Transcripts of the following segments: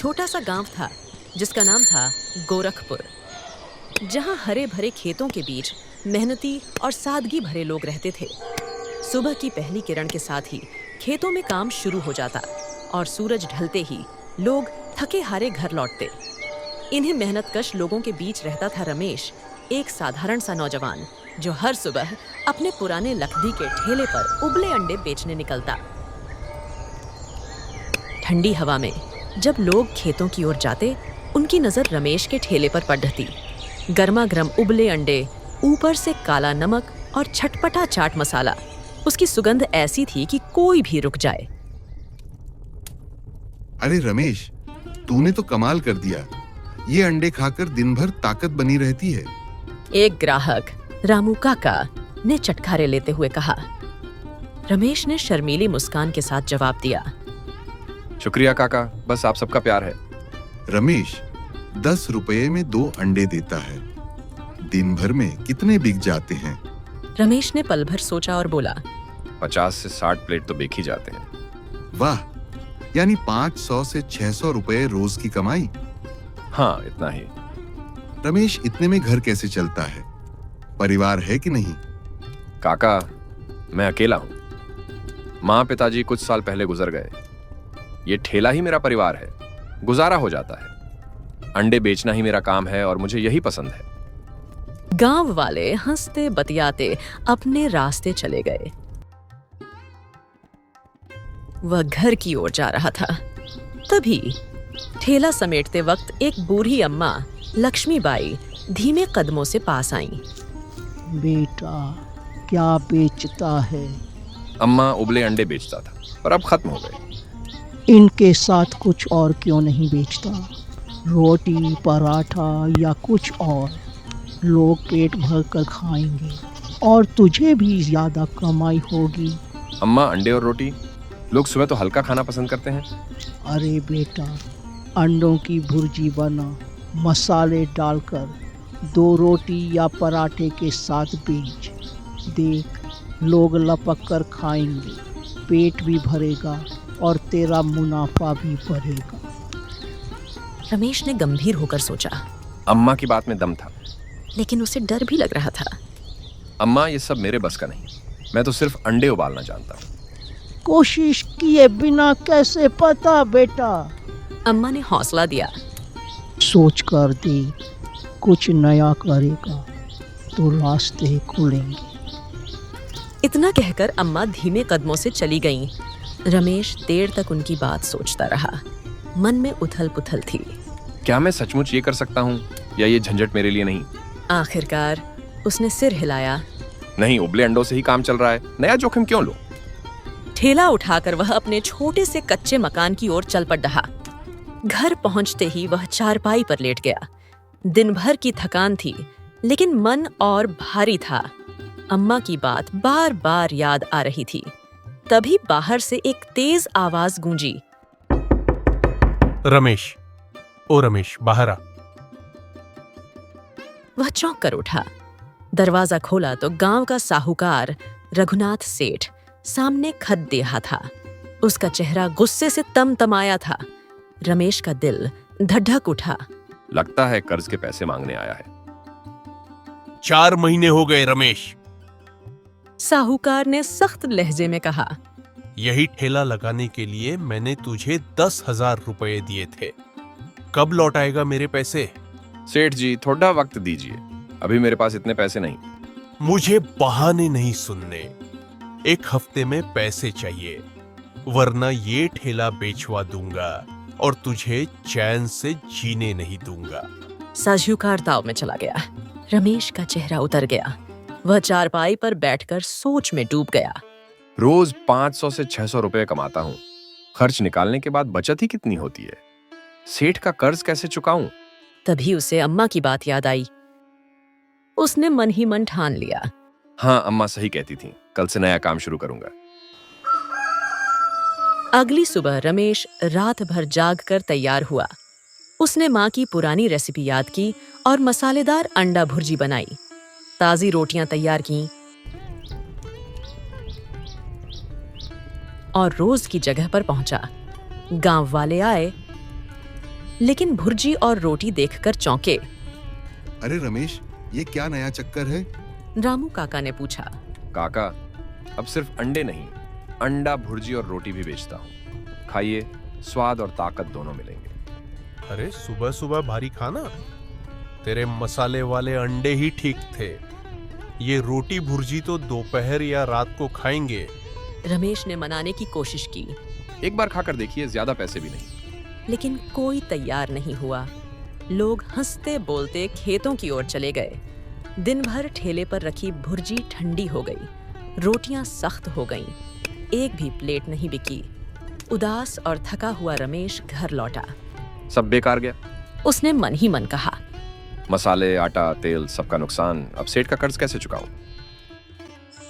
छोटा सा गांव था जिसका नाम था गोरखपुर, जहां हरे भरे खेतों के बीच मेहनती और सादगी भरे लोग रहते थे। सुबह की पहली किरण के साथ ही खेतों में काम शुरू हो जाता और सूरज ढलते ही लोग थके हारे घर लौटते। इन्हीं मेहनतकश लोगों के बीच रहता था रमेश, एक साधारण सा नौजवान जो हर सुबह अपने पुराने लखदी के ठेले पर उबले अंडे बेचने निकलता। ठंडी हवा में जब लोग खेतों की ओर जाते, उनकी नजर रमेश के ठेले पर पड़ती। गर्मा गर्म उबले अंडे, ऊपर से काला नमक और छटपटा चाट मसाला, उसकी सुगंध ऐसी थी कि कोई भी रुक जाए। अरे रमेश, तूने तो कमाल कर दिया। ये अंडे खाकर दिन भर ताकत बनी रहती है। एक ग्राहक रामू काका ने चटखारे लेते हुए कहा। रमेश ने शर्मीली मुस्कान के साथ जवाब दिया, शुक्रिया काका, बस आप सबका प्यार है। रमेश 10 रुपए में 2 अंडे देता है। दिन भर में कितने बिक जाते हैं? रमेश ने पल भर सोचा और बोला, 50 से 60 प्लेट तो बिक ही जाते हैं। वाह, यानी 500 से 600 रुपए रोज की कमाई। हाँ, इतना ही। रमेश, इतने में घर कैसे चलता है? परिवार है कि नहीं? काका, मैं अकेला हूँ। माँ पिताजी कुछ साल पहले गुजर गए। ये ठेला ही मेरा परिवार है, गुजारा हो जाता है। अंडे बेचना ही मेरा काम है और मुझे यही पसंद है। गांव वाले हंसते बतियाते अपने रास्ते चले गए। वह घर की ओर जा रहा था। तभी ठेला समेटते वक्त एक बूढ़ी अम्मा लक्ष्मीबाई धीमे कदमों से पास आईं। बेटा, क्या बेचता है? अम्मा उबले अंडे बेचता था, पर अब खत्म हो गए। इनके साथ कुछ और क्यों नहीं बेचता? रोटी, पराठा या कुछ और? लोग पेट भर कर खाएंगे और तुझे भी ज्यादा कमाई होगी। अम्मा, अंडे और रोटी? लोग सुबह तो हल्का खाना पसंद करते हैं। अरे बेटा, अंडों की भुर्जी बना, मसाले डालकर 2 रोटी या पराठे के साथ बेच। देख, लोग लपक कर खाएंगे, पेट भी भरेगा और तेरा मुनाफा भी बढ़ेगा। रमेश ने गंभीर होकर सोचा। अम्मा की बात में दम था, लेकिन उसे डर भी लग रहा था। अम्मा, ये सब मेरे बस का नहीं। मैं तो सिर्फ अंडे उबालना जानता हूँ। कोशिश किए बिना कैसे पता बेटा? अम्मा ने हौसला दिया। सोच कर दे, कुछ नया करेगा तो रास्ते खुलेंगे। इतना कहकर अम्मा धीमे कदमों से चली गईं। रमेश देर तक उनकी बात सोचता रहा। मन में उथल पुथल थी। क्या मैं सचमुच ये कर सकता हूँ, या ये झंझट मेरे लिए नहीं? आखिरकार उसने सिर हिलाया। नहीं, उबले अंडों से ही काम चल रहा है, नया जोखिम क्यों लो? ठेला उठाकर वह अपने छोटे से कच्चे मकान की ओर चल पड़ रहा। घर पहुंचते ही वह चारपाई पर लेट गया। दिन भर की थकान थी, लेकिन मन और भारी था। अम्मा की बात बार बार याद आ रही थी। तभी बाहर से एक तेज आवाज गूंजी, रमेश, ओ रमेश, बाहर आ। वह चौंक कर उठा। दरवाजा खोला तो गांव का साहूकार रघुनाथ सेठ सामने खत दे रहा था। उसका चेहरा गुस्से से तमतमाया था। रमेश का दिल धड़क उठा। लगता है कर्ज के पैसे मांगने आया है। 4 महीने हो गए रमेश, साहूकार ने सख्त लहजे में कहा। यही ठेला लगाने के लिए मैंने तुझे 10,000 रुपए दिए थे। कब लौटाएगा मेरे पैसे? सेठ जी, थोड़ा वक्त दीजिए, अभी मेरे पास इतने पैसे नहीं। मुझे बहाने नहीं सुनने। 1 हफ्ते में पैसे चाहिए, वरना ये ठेला बेचवा दूंगा और तुझे चैन से जीने नहीं दूंगा। साहूकार ताव में चला गया। रमेश का चेहरा उतर गया। वह चारपाई पर बैठकर सोच में डूब गया। रोज 500 से 600 रुपए कमाता हूँ। खर्च निकालने के बाद बचत ही कितनी होती है? सेठ का कर्ज कैसे चुकाऊं? तभी उसे अम्मा की बात याद आई। उसने मन ही मन ठान लिया। हाँ, अम्मा सही कहती थी, कल से नया काम शुरू करूंगा। अगली सुबह रमेश रात भर जाग कर तैयार हुआ। उसने माँ की पुरानी रेसिपी याद की और मसालेदार अंडा भुर्जी बनाई। ताजी रोटियां तैयार की और रोज की जगह पर पहुंचा। गांव वाले आए। लेकिन भुर्जी और रोटी देखकर चौंके। अरे रमेश, ये क्या नया चक्कर है? रामू काका ने पूछा। काका, अब सिर्फ अंडे नहीं, अंडा, भुर्जी और रोटी भी बेचता हूँ। खाइए, स्वाद और ताकत दोनों मिलेंगे। अरे सुबह सुबह भारी खाना? तेरे मसाले वाले अंडे ही ठीक थे। ये रोटी भुर्जी तो दोपहर या रात को खाएंगे। रमेश ने मनाने की कोशिश की, एक बार खाकर देखिए, ज्यादा पैसे भी नहीं। लेकिन कोई तैयार नहीं हुआ। लोग हंसते बोलते खेतों की ओर चले गए। दिन भर ठेले पर रखी भुर्जी ठंडी हो गई, रोटियां सख्त हो गईं, एक भी प्लेट नहीं बिकी। उदास और थका हुआ रमेश घर लौटा। सब बेकार गया। उसने मन ही मन कहा, मसाले, आटा, तेल, सबका नुकसान। अब सेठ का कर्ज कैसे चुकाऊं?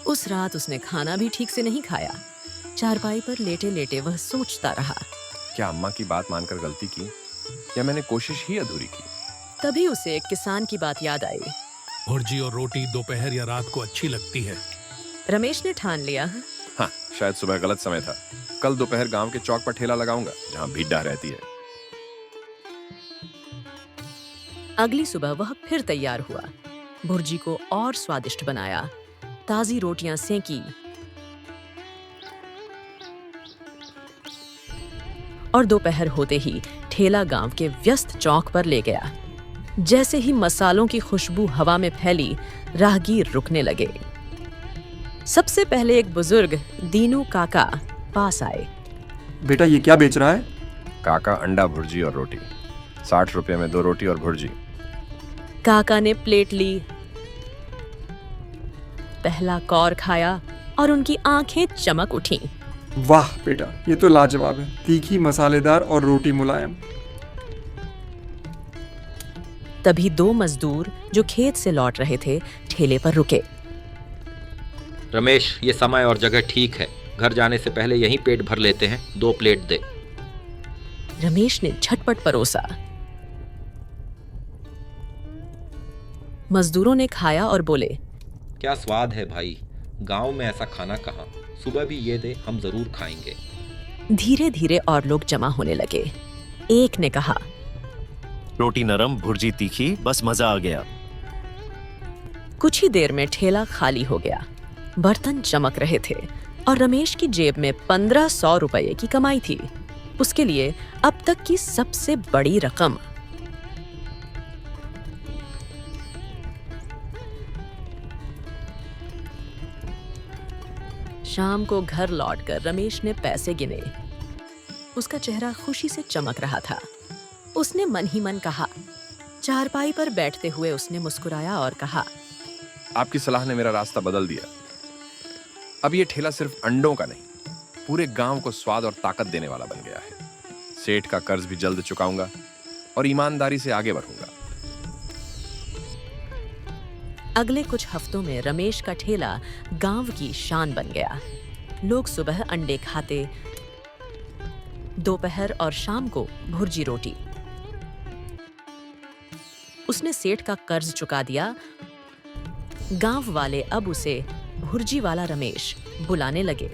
उस रात उसने खाना भी ठीक से नहीं खाया। चारपाई पर लेटे लेटे वह सोचता रहा। क्या अम्मा की बात मानकर गलती की, या मैंने कोशिश ही अधूरी की? तभी उसे एक किसान की बात याद आई। भुर्जी और रोटी दोपहर या रात को अच्छी लगती है। रमेश ने ठान लिया, हाँ, शायद सुबह गलत समय था। कल दोपहर गांव के चौक पर ठेला लगाऊंगा, जहां भीड़ रहती है। अगली सुबह वह फिर तैयार हुआ। भुर्जी को और स्वादिष्ट बनाया, ताजी रोटियां सेंकी और दोपहर होते ही ठेला गांव के व्यस्त चौक पर ले गया। जैसे ही मसालों की खुशबू हवा में फैली, राहगीर रुकने लगे। सबसे पहले एक बुजुर्ग दीनू काका पास आए। बेटा, ये क्या बेच रहा है? काका, अंडा, भुर्जी और रोटी। 60 रुपए में 2 रोटी और भुर्जी। काका ने प्लेट ली, पहला कौर खाया और उनकी आंखें चमक उठीं। वाह बेटा, ये तो लाजवाब है। तीखी, मसालेदार और रोटी मुलायम। तभी 2 मजदूर जो खेत से लौट रहे थे ठेले पर रुके। रमेश, ये समय और जगह ठीक है। घर जाने से पहले यहीं पेट भर लेते हैं। 2 प्लेट दे। रमेश ने झटपट परोसा। मजदूरों ने खाया और बोले, क्या स्वाद है भाई, गांव में ऐसा खाना कहाँ। सुबह भी ये दे, हम जरूर खाएंगे। धीरे धीरे और लोग जमा होने लगे। एक ने कहा, रोटी नरम, भुर्जी तीखी, बस मजा आ गया। कुछ ही देर में ठेला खाली हो गया। बर्तन चमक रहे थे और रमेश की जेब में 1500 रुपये की कमाई थी। उसके लिए अब तक की सबसे बड़ी रकम। शाम को घर लौटकर रमेश ने पैसे गिने। उसका चेहरा खुशी से चमक रहा था। उसने मन ही मन कहा। चारपाई पर बैठते हुए उसने मुस्कुराया और कहा, आपकी सलाह ने मेरा रास्ता बदल दिया। अब ये ठेला सिर्फ अंडों का नहीं, पूरे गांव को स्वाद और ताकत देने वाला बन गया है। सेठ का कर्ज भी जल्द चुकाऊंगा और ईमानदारी से आगे बढ़ूंगा। अगले कुछ हफ्तों में रमेश का ठेला गांव की शान बन गया। लोग सुबह अंडे खाते, दोपहर और शाम को भुर्जी रोटी। उसने सेठ का कर्ज चुका दिया। गांव वाले अब उसे भुर्जी वाला रमेश बुलाने लगे।